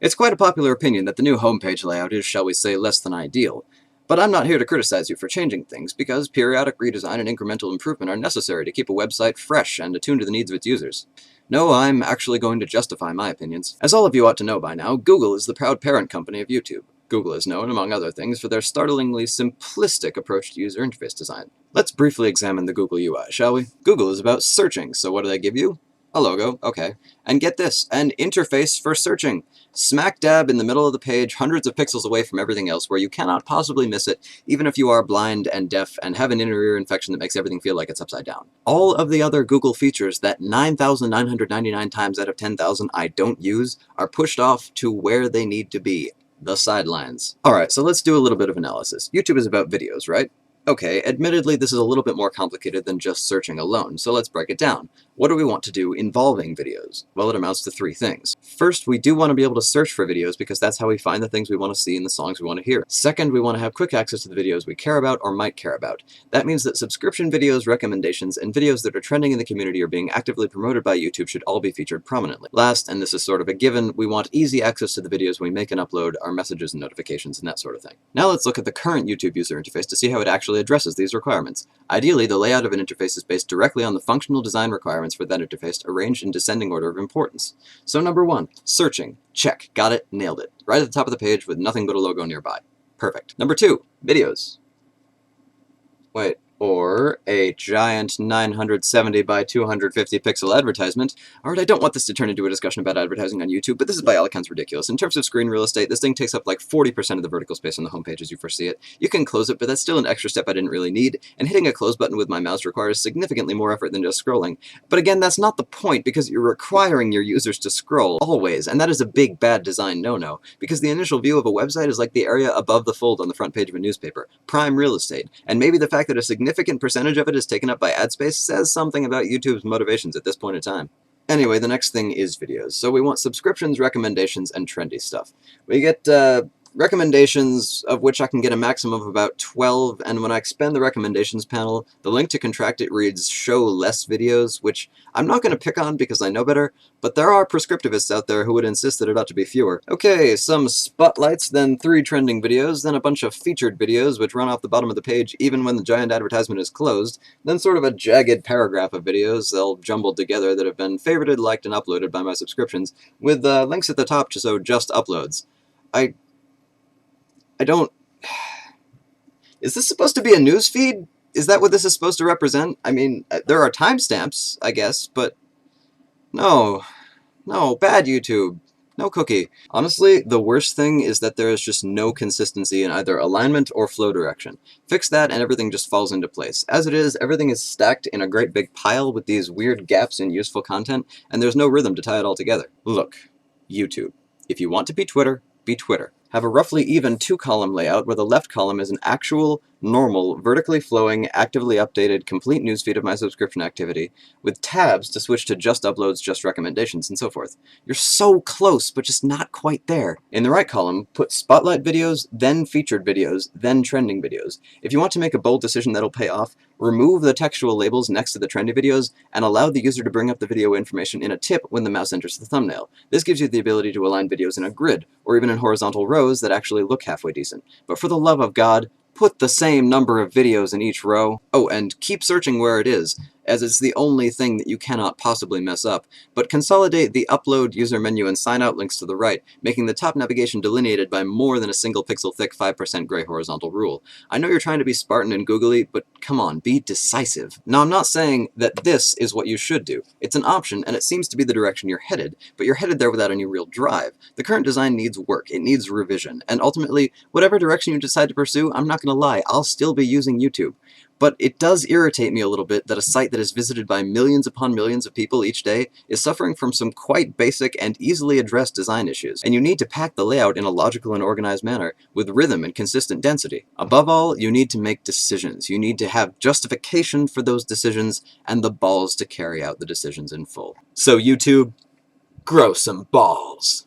It's quite a popular opinion that the new homepage layout is, shall we say, less than ideal. But I'm not here to criticize you for changing things, because periodic redesign and incremental improvement are necessary to keep a website fresh and attuned to the needs of its users. No, I'm actually going to justify my opinions. As all of you ought to know by now, Google is the proud parent company of YouTube. Google is known, among other things, for their startlingly simplistic approach to user interface design. Let's briefly examine the Google UI, shall we? Google is about searching, so what do they give you? A logo, okay. And get this, an interface for searching. Smack dab in the middle of the page, hundreds of pixels away from everything else, where you cannot possibly miss it, even if you are blind and deaf and have an inner ear infection that makes everything feel like it's upside down. All of the other Google features that 9,999 times out of 10,000 I don't use are pushed off to where they need to be. The sidelines. Alright, so let's do a little bit of analysis. YouTube is about videos, right? Okay, admittedly this is a little bit more complicated than just searching alone, so let's break it down. What do we want to do involving videos? Well, it amounts to three things. First, we do want to be able to search for videos because that's how we find the things we want to see and the songs we want to hear. Second, we want to have quick access to the videos we care about or might care about. That means that subscription videos, recommendations, and videos that are trending in the community or being actively promoted by YouTube should all be featured prominently. Last, and this is sort of a given, we want easy access to the videos we make and upload, our messages and notifications, and that sort of thing. Now let's look at the current YouTube user interface to see how it actually addresses these requirements. Ideally, the layout of an interface is based directly on the functional design requirements for that interface, arranged in descending order of importance. So number one, searching. Check. Got it. Nailed it. Right at the top of the page with nothing but a logo nearby. Perfect. Number two, videos. Wait, or a giant 970 by 250 pixel advertisement. Alright, I don't want this to turn into a discussion about advertising on YouTube, but this is by all accounts ridiculous. In terms of screen real estate, this thing takes up like 40% of the vertical space on the homepage as you foresee it. You can close it, but that's still an extra step I didn't really need, and hitting a close button with my mouse requires significantly more effort than just scrolling. But again, that's not the point, because you're requiring your users to scroll, always, and that is a big bad design no-no, because the initial view of a website is like the area above the fold on the front page of a newspaper. Prime real estate. And maybe the fact that a significant percentage of it is taken up by ad space says something about YouTube's motivations at this point in time. Anyway, the next thing is videos. So we want subscriptions, recommendations, and trendy stuff. We get recommendations, of which I can get a maximum of about 12, and when I expand the recommendations panel, the link to contract it reads show less videos, which I'm not going to pick on because I know better, but there are prescriptivists out there who would insist that it ought to be fewer. Okay, some spotlights, then 3 trending videos, then a bunch of featured videos which run off the bottom of the page even when the giant advertisement is closed, then sort of a jagged paragraph of videos, all jumbled together, that have been favorited, liked, and uploaded by my subscriptions, with links at the top to show just uploads. I don't... Is this supposed to be a news feed? Is that what this is supposed to represent? I mean, there are timestamps, I guess, but... No. No, bad YouTube. No cookie. Honestly, the worst thing is that there is just no consistency in either alignment or flow direction. Fix that and everything just falls into place. As it is, everything is stacked in a great big pile with these weird gaps in useful content, and there's no rhythm to tie it all together. Look, YouTube. If you want to be Twitter, be Twitter. Have a roughly even 2-column layout where the left column is an actual, normal, vertically flowing, actively updated, complete newsfeed of my subscription activity, with tabs to switch to just uploads, just recommendations, and so forth. You're so close, but just not quite there. In the right column, put spotlight videos, then featured videos, then trending videos. If you want to make a bold decision that'll pay off, remove the textual labels next to the trendy videos, and allow the user to bring up the video information in a tip when the mouse enters the thumbnail. This gives you the ability to align videos in a grid, or even in horizontal rows that actually look halfway decent. But for the love of God, put the same number of videos in each row. Oh, and keep searching where it is, as it's the only thing that you cannot possibly mess up, but consolidate the upload, user menu, and sign out links to the right, making the top navigation delineated by more than a single pixel thick 5% gray horizontal rule. I know you're trying to be Spartan and googly, but come on, be decisive. Now, I'm not saying that this is what you should do. It's an option, and it seems to be the direction you're headed, but you're headed there without any real drive. The current design needs work, it needs revision, and ultimately, whatever direction you decide to pursue, I'm not gonna lie, I'll still be using YouTube. But it does irritate me a little bit that a site that is visited by millions upon millions of people each day is suffering from some quite basic and easily addressed design issues, and you need to pack the layout in a logical and organized manner, with rhythm and consistent density. Above all, you need to make decisions. You need to have justification for those decisions, and the balls to carry out the decisions in full. So YouTube, grow some balls.